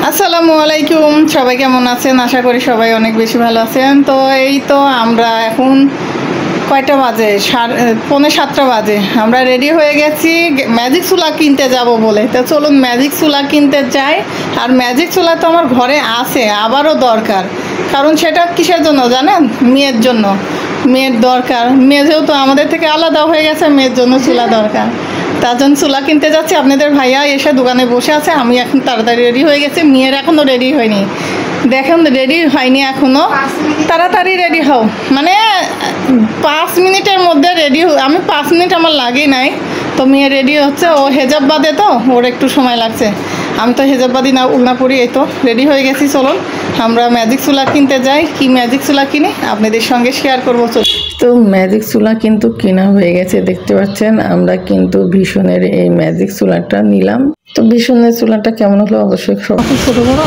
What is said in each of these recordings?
আসসালামু আলাইকুম, সবাই কেমন আছেন? আশা করি সবাই অনেক বেশি ভালো আছেন। তো এই তো আমরা এখন কয়টা বাজে, 6:45 বাজে, আমরা রেডি হয়ে গেছি ম্যাজিক চুলা কিনতে যাব বলে। তো চলুন ম্যাজিক চুলা কিনতে যাই। আর ম্যাজিক চুলা তো আমার ঘরে আছে, আবারও দরকার। কারণ সেটা কিসের জন্য জানেন? মেয়ের জন্য। মেয়ের দরকার, মেয়ে যেহেতু আমাদের থেকে আলাদা হয়ে গেছে, মেয়ের জন্য চুলা দরকার। তার জন্য চুলা কিনতে যাচ্ছি। আপনাদের ভাইয়া এসে দোকানে বসে আছে, আমি এখন তাড়াতাড়ি রেডি হয়ে গেছি। মেয়ের এখনও রেডি হয়নি, দেখেন রেডি হয়নি এখনও। তাড়াতাড়ি রেডি হও, মানে 5 মিনিটের মধ্যে রেডি। আমি 5 মিনিট আমার লাগেই নাই। তো মেয়ে রেডি হচ্ছে, ও হেজাব বাদে, তো ওর একটু সময় লাগছে। আমি তো হেজাব বাদি না, উলনা পরি। এই তো রেডি হয়ে গেছি। চলুন আমরা ম্যাজিক চুলা কিনতে যাই। কি ম্যাজিক চুলা কিনি আপনাদের সঙ্গে শেয়ার করবো। তো ম্যাজিক চুলা কিন্তু কেনা হয়ে গেছে, দেখতে পাচ্ছেন। আমরা কিন্তু ভীষণের এই ম্যাজিক চুলাটা নিলাম। তো ভীষণের চুলাটা কেমন হলো অবশ্যই ছোট বড়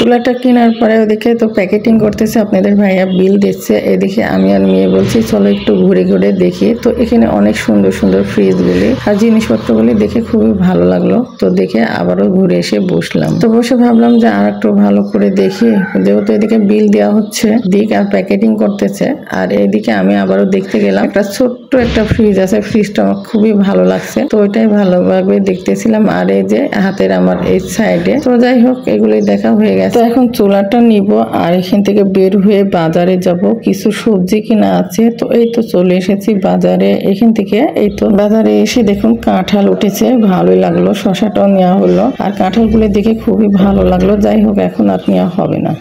চুলাটা কেনার পরে ওদিকে তো প্যাকেটিং করতেছে, আপনাদের ভাইয়া বিল দিচ্ছে। এদিকে আমি আর মেয়ে বলছি চলো একটু ঘুরে ঘুরে দেখি। তো এখানে অনেক সুন্দর সুন্দর ফ্রিজগুলি আর জিনিসপত্রগুলি দেখে খুবই ভালো লাগলো। তো দেখে আবারও ঘুরে এসে বসলাম। তো বসে ভাবলাম যে আর একটু ভালো করে দেখি, যেহেতু এদিকে বিল দেওয়া হচ্ছে দিক আর প্যাকেটিং করতেছে। আর এদিকে আমি আবারও দেখতে গেলাম, একটা ছোট্ট একটা ফ্রিজ আছে, ফ্রিজটা আমার খুবই ভালো লাগছে। তো ওইটাই ভালোভাবে দেখতেছিলাম। আর এই যে হাতের আমার এই সাইডে, তো যাই হোক এগুলি দেখা হয়ে গেছে। তো এখন চুলাটা নিব আর এখান থেকে বের হয়ে বাজারে যাব, কিছু সবজি কিনা আছে। তো এই তো চলে এসেছি বাজারে। এখান থেকে এই তো বাজারে এসে দেখুন কাঁঠাল উঠেছে, ভালোই লাগলো। শশাটাও নেওয়া হলো, আর কাঁঠালগুলো দেখে খুবই ভালো লাগলো। যাই হোক এখন আর নেওয়া হবে না।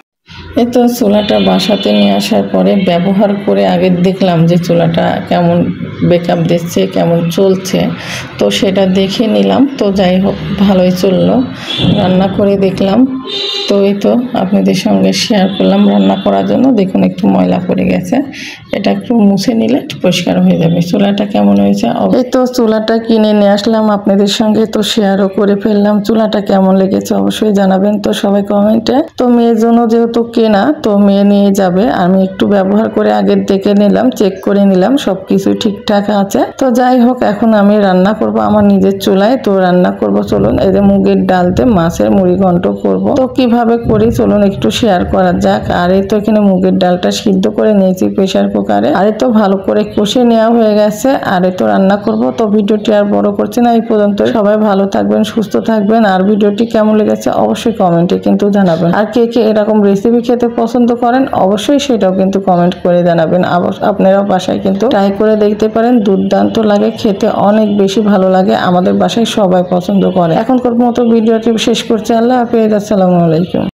এই তো চুলাটা বাসাতে নিয়ে আসার পরে ব্যবহার করে আগে দেখলাম যে চুলাটা কেমন ব্যাকআপ দিচ্ছে, কেমন চলছে। তো সেটা দেখে নিলাম। তো যাই হোক ভালোই চললো। রান্না করে দেখলাম। তো এই তো আপনাদের সঙ্গে শেয়ার করলাম রান্না করার জন্য। দেখুন একটু ময়লা পড়ে গেছে, এটা একটু মুছে নিলে একটু পরিষ্কার হয়ে যাবে। চুলাটা কেমন হয়েছে? এই তো চুলাটা কিনে নিয়ে আসলাম আপনাদের সঙ্গে, তো শেয়ারও করে ফেললাম। চুলাটা কেমন লেগেছে অবশ্যই জানাবেন তো সবাই কমেন্টে। তো মেয়ের জন্য যেহেতু কেনা, তো মেয়ে নিয়ে যাবে। আমি একটু ব্যবহার করে আগে দেখে নিলাম, চেক করে নিলাম সবকিছু ঠিকঠাক আছে। তো যাই হোক এখন আমি রান্না করব আমার নিজের চুলায়। তো রান্না করব চলুন, এই যে মুগের ডালতে মাছের মুড়ি ঘন্ট করব। তো কিভাবে করি চলুন একটু শেয়ার করা যাক। আর এই তো এখানে মুগের ডালটা সিদ্ধ করে নিয়েছি প্রেসার কুকারে। আর এই তো ভালো করে কষে নেওয়া হয়ে গেছে। আর এই তো রান্না করব। তো ভিডিওটি আর বড় করছি না, এই পর্যন্ত। সবাই ভালো থাকবেন, সুস্থ থাকবেন। আর ভিডিওটি কেমন লেগেছে অবশ্যই কমেন্টে কিন্তু জানাবেন। আর কে কে এরকম রেসিপি খেতে পছন্দ করেন অবশ্যই সেটাও কিন্তু কমেন্ট করে জানাবেন। আপনারাও বাসায় কিন্তু ট্রাই করে দেখতে পারেন, দুর্দান্ত লাগে খেতে, অনেক বেশি ভালো লাগে। আমাদের বাসায় সবাই পছন্দ করে। এখনকার মতো ভিডিওটি শেষ করছি। আল্লাহ হাফেজ, আসসালামু আলাইকুম।